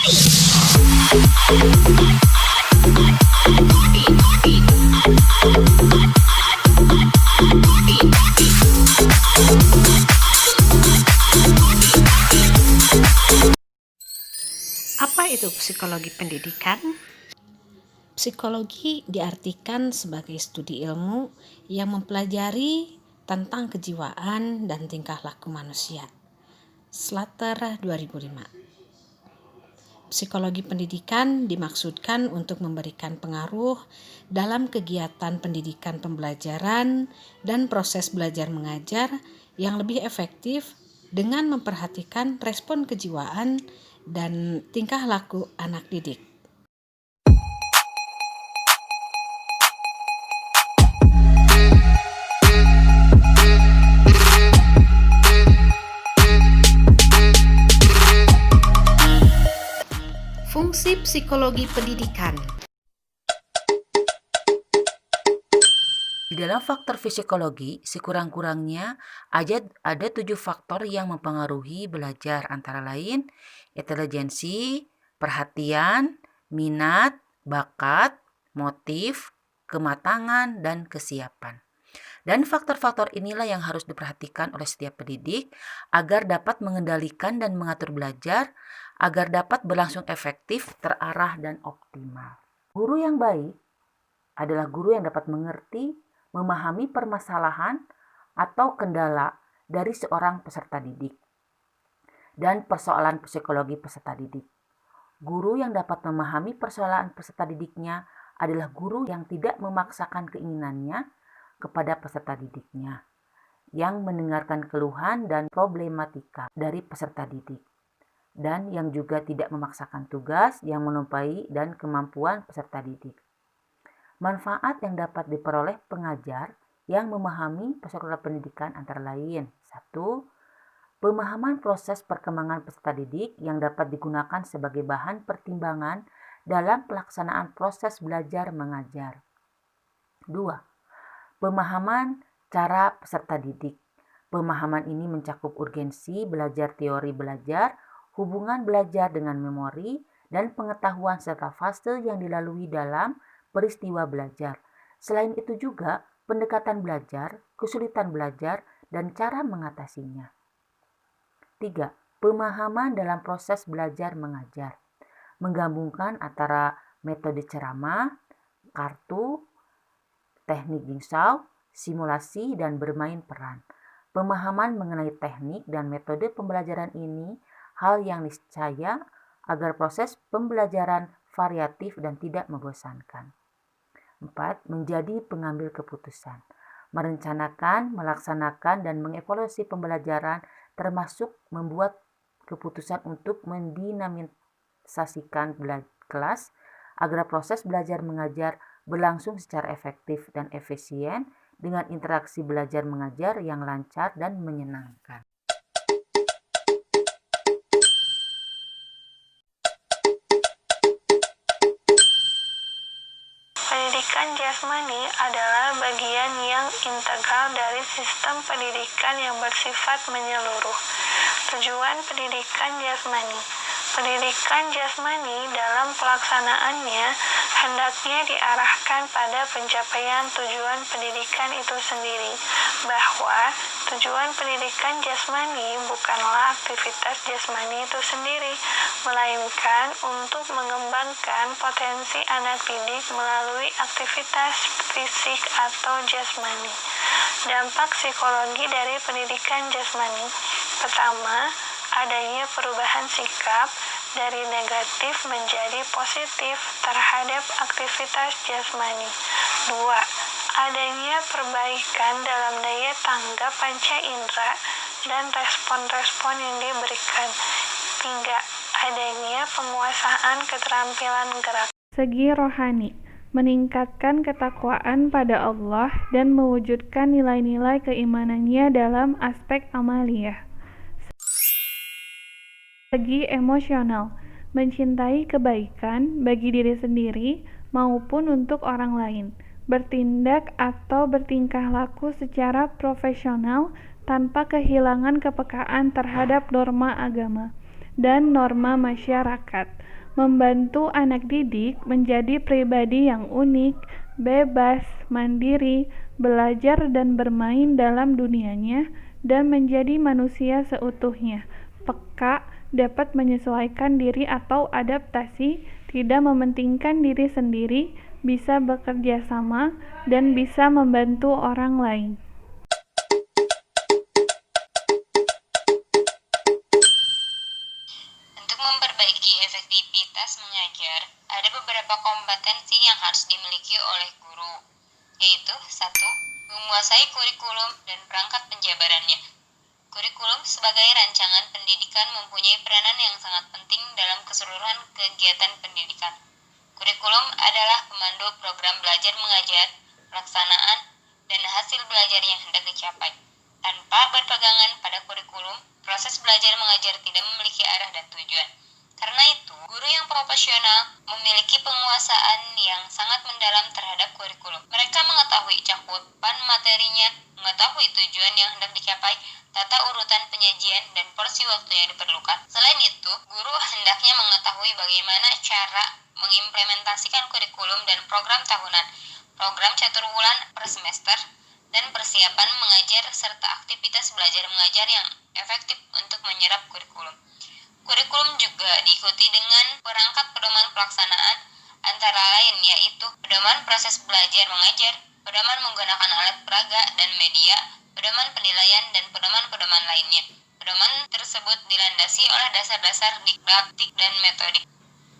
Apa itu psikologi pendidikan? Psikologi diartikan sebagai studi ilmu yang mempelajari tentang kejiwaan dan tingkah laku manusia. Slater 2005. Psikologi pendidikan dimaksudkan untuk memberikan pengaruh dalam kegiatan pendidikan pembelajaran dan proses belajar mengajar yang lebih efektif dengan memperhatikan respon kejiwaan dan tingkah laku anak didik. Fungsi psikologi pendidikan. Di dalam faktor psikologi, sekurang-kurangnya ada 7 faktor yang mempengaruhi belajar, antara lain intelijensi, perhatian, minat, bakat, motif, kematangan, dan kesiapan. Dan faktor-faktor inilah yang harus diperhatikan oleh setiap pendidik agar dapat mengendalikan dan mengatur belajar, agar dapat berlangsung efektif, terarah, dan optimal. Guru yang baik adalah guru yang dapat mengerti, memahami permasalahan atau kendala dari seorang peserta didik dan persoalan psikologi peserta didik. Guru yang dapat memahami persoalan peserta didiknya adalah guru yang tidak memaksakan keinginannya kepada peserta didiknya, yang mendengarkan keluhan dan problematika dari peserta didik, dan yang juga tidak memaksakan tugas yang menyerupai dan kemampuan peserta didik. Manfaat yang dapat diperoleh pengajar yang memahami psikologi pendidikan antara lain: 1. Pemahaman proses perkembangan peserta didik yang dapat digunakan sebagai bahan pertimbangan dalam pelaksanaan proses belajar mengajar. 2. Pemahaman cara peserta didik. Pemahaman ini mencakup urgensi belajar, teori belajar, hubungan belajar dengan memori, dan pengetahuan serta fase yang dilalui dalam peristiwa belajar. Selain itu juga pendekatan belajar, kesulitan belajar, dan cara mengatasinya. 3. Pemahaman dalam proses belajar mengajar. Menggabungkan antara metode ceramah, kartu, teknik jigsaw, simulasi, dan bermain peran. Pemahaman mengenai teknik dan metode pembelajaran ini hal yang niscaya agar proses pembelajaran variatif dan tidak membosankan. 4. Menjadi pengambil keputusan. Merencanakan, melaksanakan, dan mengevaluasi pembelajaran termasuk membuat keputusan untuk mendinamisasikan kelas agar proses belajar mengajar berlangsung secara efektif dan efisien dengan interaksi belajar mengajar yang lancar dan menyenangkan. Pendidikan jasmani adalah bagian yang integral dari sistem pendidikan yang bersifat menyeluruh. Tujuan pendidikan jasmani. Pendidikan jasmani dalam pelaksanaannya hendaknya diarahkan pada pencapaian tujuan pendidikan itu sendiri, bahwa tujuan pendidikan jasmani bukanlah aktivitas jasmani itu sendiri, melainkan untuk mengembangkan potensi anak didik melalui aktivitas fisik atau jasmani. Dampak psikologi dari pendidikan jasmani. Pertama, adanya perubahan sikap dari negatif menjadi positif terhadap aktivitas jasmani. 2. Adanya perbaikan dalam daya tanggap panca indera dan respon-respon yang diberikan. 3. Adanya penguasaan keterampilan gerak. Segi rohani, meningkatkan ketakwaan pada Allah dan mewujudkan nilai-nilai keimanannya dalam aspek amaliyah. Segi emosional, mencintai kebaikan bagi diri sendiri maupun untuk orang lain, bertindak atau bertingkah laku secara profesional tanpa kehilangan kepekaan terhadap norma agama. dan norma masyarakat, membantu anak didik menjadi pribadi yang unik, bebas, mandiri, belajar dan bermain dalam dunianya, dan menjadi manusia seutuhnya, peka, dapat menyesuaikan diri atau adaptasi, tidak mementingkan diri sendiri, bisa bekerja sama, dan bisa membantu orang lain. Untuk memperbaiki efektivitas mengajar, ada beberapa kompetensi yang harus dimiliki oleh guru, yaitu 1. Menguasai kurikulum dan perangkat penjabarannya. Kurikulum sebagai rancangan pendidikan mempunyai peranan yang sangat penting dalam keseluruhan kegiatan pendidikan. Kurikulum adalah pemandu program belajar mengajar, pelaksanaan, dan hasil belajar yang hendak dicapai. Tanpa berpegangan pada kurikulum, proses belajar mengajar tidak memiliki arah dan tujuan. Karena itu, guru yang profesional memiliki penguasaan yang sangat mendalam terhadap kurikulum. Mereka mengetahui cakupan materinya, mengetahui tujuan yang hendak dicapai, tata urutan penyajian, dan porsi waktu yang diperlukan. Selain itu, guru hendaknya mengetahui bagaimana cara mengimplementasikan kurikulum dan program tahunan, program catur bulan per semester, dan persiapan mengajar serta aktivitas belajar mengajar yang efektif untuk menyerap kurikulum. Kurikulum juga diikuti dengan perangkat pedoman pelaksanaan, antara lain yaitu pedoman proses belajar mengajar, pedoman menggunakan alat peraga dan media, pedoman penilaian, dan pedoman-pedoman lainnya. Pedoman tersebut dilandasi oleh dasar-dasar didaktik dan metodik.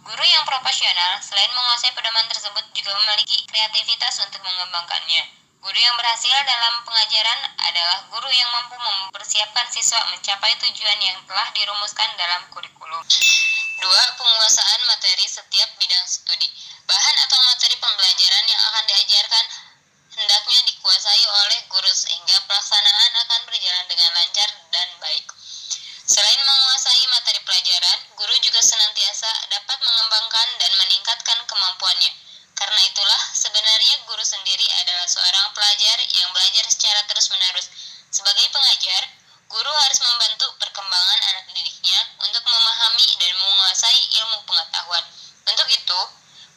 Guru yang profesional selain menguasai pedoman tersebut juga memiliki kreativitas untuk mengembangkannya. Guru yang berhasil dalam pengajaran adalah guru yang mampu mempersiapkan siswa mencapai tujuan yang telah dirumuskan dalam kurikulum. 2. Penguasaan materi setiap bidang studi. Bahan atau materi pembelajaran yang akan diajarkan hendaknya dikuasai oleh guru sehingga pelaksanaan akan berjalan dengan lancar dan baik. Selain menguasai materi pelajaran, guru juga senantiasa dapat mengembangkan dan meningkatkan kemampuannya. Karena itulah, sebenarnya guru sendiri adalah seorang pelajar yang belajar secara terus-menerus. Sebagai pengajar, guru harus membantu perkembangan anak didiknya untuk memahami dan menguasai ilmu pengetahuan. Untuk itu,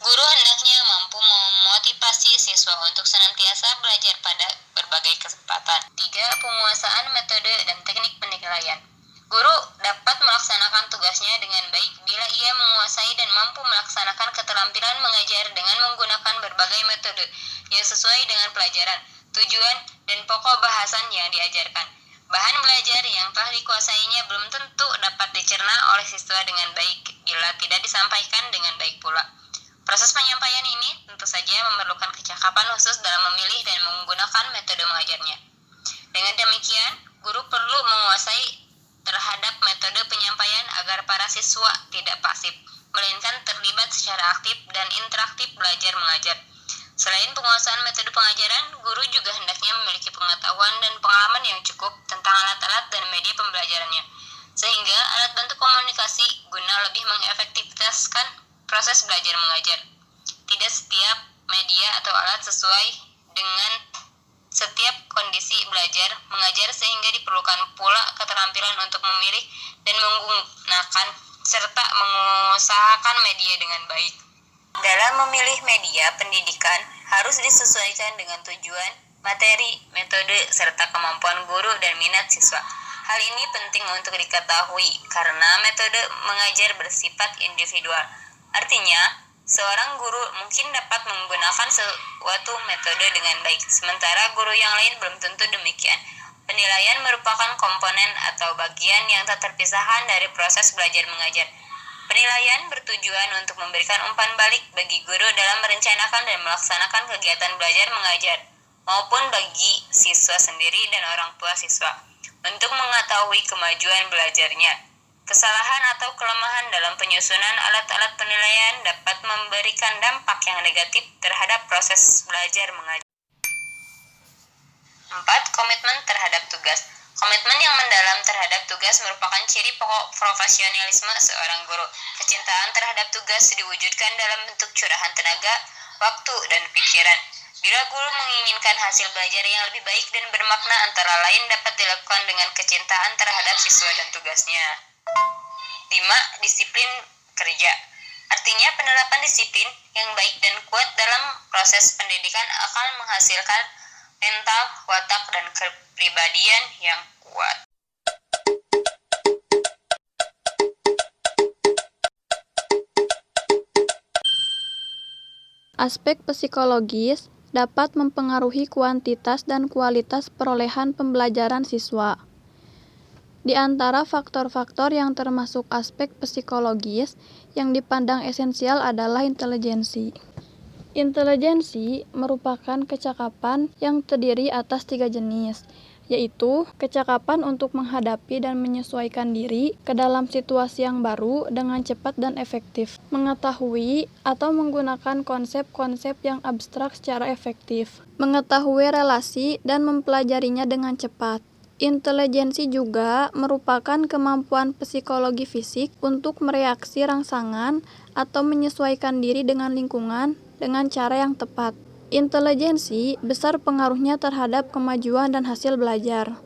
guru hendaknya mampu memotivasi siswa untuk senantiasa belajar pada berbagai kesempatan. 3. Penguasaan metode dan teknik penilaian. Guru dapat melaksanakan tugasnya dengan baik bila ia menguasai dan mampu melaksanakan keterampilan mengajar dengan menggunakan berbagai metode yang sesuai dengan pelajaran, tujuan, dan pokok bahasan yang diajarkan. Bahan belajar yang telah dikuasainya belum tentu dapat dicerna oleh siswa dengan baik bila tidak disampaikan dengan baik pula. Proses penyampaian ini tentu saja memerlukan kecakapan khusus dalam memilih dan menggunakan metode mengajarnya. Dengan demikian, guru perlu menguasai terhadap metode penyampaian agar para siswa tidak pasif, melainkan terlibat secara aktif dan interaktif belajar mengajar. Selain penguasaan metode pengajaran, guru juga hendaknya memiliki pengetahuan dan pengalaman yang cukup tentang alat-alat dan media pembelajarannya, sehingga alat bantu komunikasi guna lebih mengefektifkan proses belajar mengajar. Tidak setiap media atau alat sesuai dengan setiap kondisi belajar mengajar sehingga diperlukan pula keterampilan untuk memilih dan menggunakan serta mengusahakan media dengan baik. Dalam memilih media pendidikan harus disesuaikan dengan tujuan, materi, metode, serta kemampuan guru dan minat siswa. Hal ini penting untuk diketahui karena metode mengajar bersifat individual. Artinya, seorang guru mungkin dapat menggunakan suatu metode dengan baik, sementara guru yang lain belum tentu demikian. Penilaian merupakan komponen atau bagian yang tak terpisahkan dari proses belajar mengajar. Penilaian bertujuan untuk memberikan umpan balik bagi guru dalam merencanakan dan melaksanakan kegiatan belajar mengajar, maupun bagi siswa sendiri dan orang tua siswa, untuk mengetahui kemajuan belajarnya. Kesalahan atau kelemahan dalam penyusunan alat-alat penilaian dapat memberikan dampak yang negatif terhadap proses belajar mengajar. 4. Komitmen terhadap tugas. Komitmen yang mendalam terhadap tugas merupakan ciri pokok profesionalisme seorang guru. Kecintaan terhadap tugas diwujudkan dalam bentuk curahan tenaga, waktu, dan pikiran. Bila guru menginginkan hasil belajar yang lebih baik dan bermakna, antara lain dapat dilakukan dengan kecintaan terhadap siswa dan tugasnya. 5. Disiplin kerja. Artinya penerapan disiplin yang baik dan kuat dalam proses pendidikan akan menghasilkan mental, watak, dan kepribadian yang kuat. Aspek psikologis dapat mempengaruhi kuantitas dan kualitas perolehan pembelajaran siswa. Di antara faktor-faktor yang termasuk aspek psikologis yang dipandang esensial adalah intelijensi. Intelijensi merupakan kecakapan yang terdiri atas 3 jenis, yaitu kecakapan untuk menghadapi dan menyesuaikan diri ke dalam situasi yang baru dengan cepat dan efektif, mengetahui atau menggunakan konsep-konsep yang abstrak secara efektif, mengetahui relasi dan mempelajarinya dengan cepat. Intelijensi juga merupakan kemampuan psikologi fisik untuk mereaksi rangsangan atau menyesuaikan diri dengan lingkungan dengan cara yang tepat. Intelijensi besar pengaruhnya terhadap kemajuan dan hasil belajar.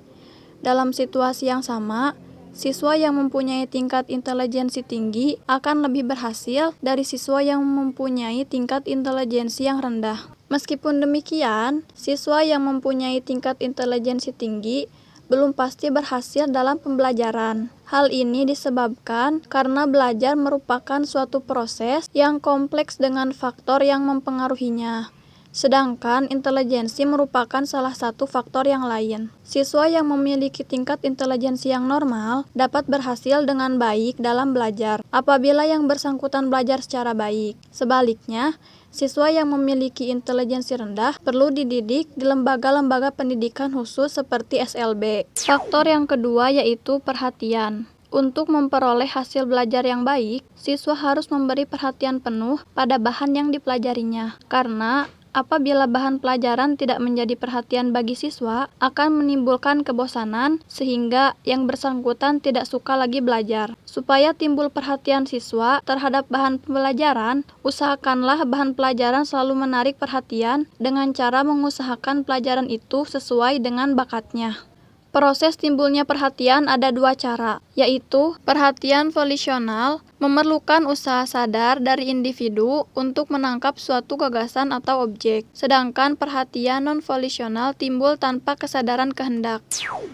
Dalam situasi yang sama, siswa yang mempunyai tingkat intelijensi tinggi akan lebih berhasil dari siswa yang mempunyai tingkat intelijensi yang rendah. Meskipun demikian, siswa yang mempunyai tingkat intelijensi tinggi belum pasti berhasil dalam pembelajaran. Hal ini disebabkan karena belajar merupakan suatu proses yang kompleks dengan faktor yang mempengaruhinya. Sedangkan intelijensi merupakan salah satu faktor yang lain. Siswa yang memiliki tingkat intelijensi yang normal dapat berhasil dengan baik dalam belajar apabila yang bersangkutan belajar secara baik. Sebaliknya, siswa yang memiliki intelijensi rendah perlu dididik di lembaga-lembaga pendidikan khusus seperti SLB. Faktor yang kedua yaitu perhatian. Untuk memperoleh hasil belajar yang baik, siswa harus memberi perhatian penuh pada bahan yang dipelajarinya. Karena apabila bahan pelajaran tidak menjadi perhatian bagi siswa, akan menimbulkan kebosanan sehingga yang bersangkutan tidak suka lagi belajar. Supaya timbul perhatian siswa terhadap bahan pelajaran, usahakanlah bahan pelajaran selalu menarik perhatian dengan cara mengusahakan pelajaran itu sesuai dengan bakatnya. Proses timbulnya perhatian ada 2 cara, yaitu perhatian volisional, memerlukan usaha sadar dari individu untuk menangkap suatu gagasan atau objek, sedangkan perhatian non-volisional timbul tanpa kesadaran kehendak.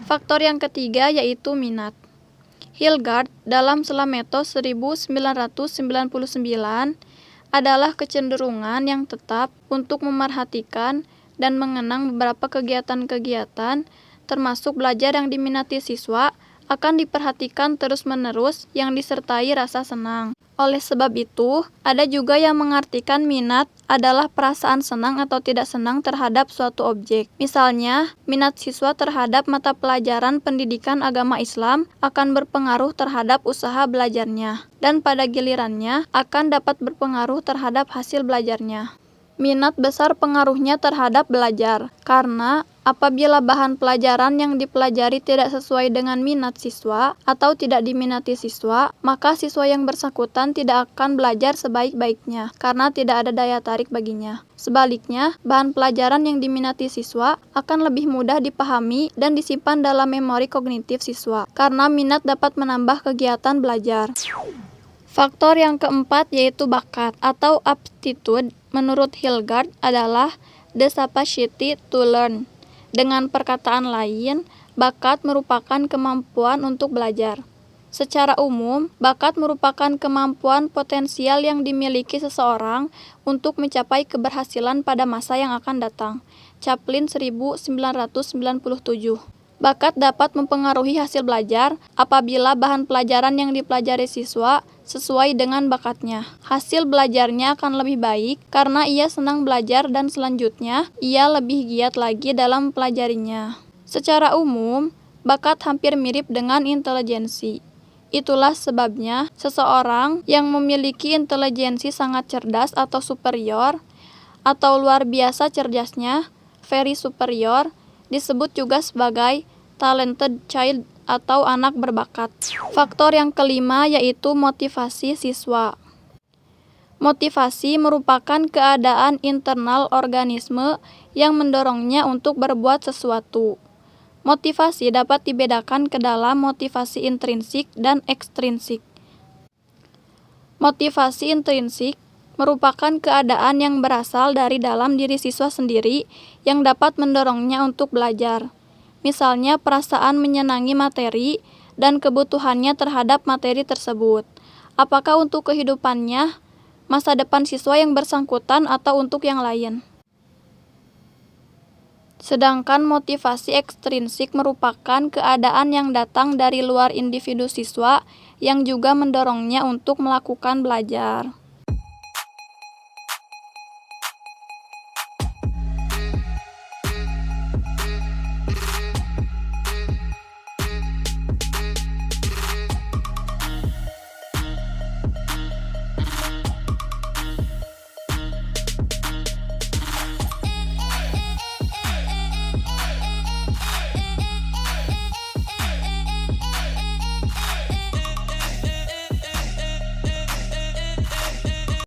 Faktor yang ketiga yaitu minat. Hilgard dalam Slameto 1999 adalah kecenderungan yang tetap untuk memerhatikan dan mengenang beberapa kegiatan-kegiatan termasuk belajar yang diminati siswa, akan diperhatikan terus-menerus yang disertai rasa senang. Oleh sebab itu, ada juga yang mengartikan minat adalah perasaan senang atau tidak senang terhadap suatu objek. Misalnya, minat siswa terhadap mata pelajaran pendidikan agama Islam akan berpengaruh terhadap usaha belajarnya, dan pada gilirannya akan dapat berpengaruh terhadap hasil belajarnya. Minat besar pengaruhnya terhadap belajar, karena apabila bahan pelajaran yang dipelajari tidak sesuai dengan minat siswa atau tidak diminati siswa, maka siswa yang bersangkutan tidak akan belajar sebaik-baiknya karena tidak ada daya tarik baginya. Sebaliknya, bahan pelajaran yang diminati siswa akan lebih mudah dipahami dan disimpan dalam memori kognitif siswa, karena minat dapat menambah kegiatan belajar. Faktor yang keempat yaitu bakat atau aptitude menurut Hilgard adalah the capacity to learn. Dengan perkataan lain, bakat merupakan kemampuan untuk belajar. Secara umum, bakat merupakan kemampuan potensial yang dimiliki seseorang untuk mencapai keberhasilan pada masa yang akan datang. Chaplin 1997. Bakat dapat mempengaruhi hasil belajar apabila bahan pelajaran yang dipelajari siswa sesuai dengan bakatnya. Hasil belajarnya akan lebih baik karena ia senang belajar dan selanjutnya ia lebih giat lagi dalam mempelajarinya. Secara umum, bakat hampir mirip dengan intelijensi. Itulah sebabnya seseorang yang memiliki intelijensi sangat cerdas atau superior atau luar biasa cerdasnya, very superior, disebut juga sebagai talented child atau anak berbakat. Faktor yang kelima yaitu motivasi siswa. Motivasi merupakan keadaan internal organisme yang mendorongnya untuk berbuat sesuatu. Motivasi dapat dibedakan ke dalam motivasi intrinsik dan ekstrinsik. Motivasi intrinsik merupakan keadaan yang berasal dari dalam diri siswa sendiri yang dapat mendorongnya untuk belajar. Misalnya perasaan menyenangi materi dan kebutuhannya terhadap materi tersebut. Apakah untuk kehidupannya, masa depan siswa yang bersangkutan atau untuk yang lain. Sedangkan motivasi ekstrinsik merupakan keadaan yang datang dari luar individu siswa yang juga mendorongnya untuk melakukan belajar.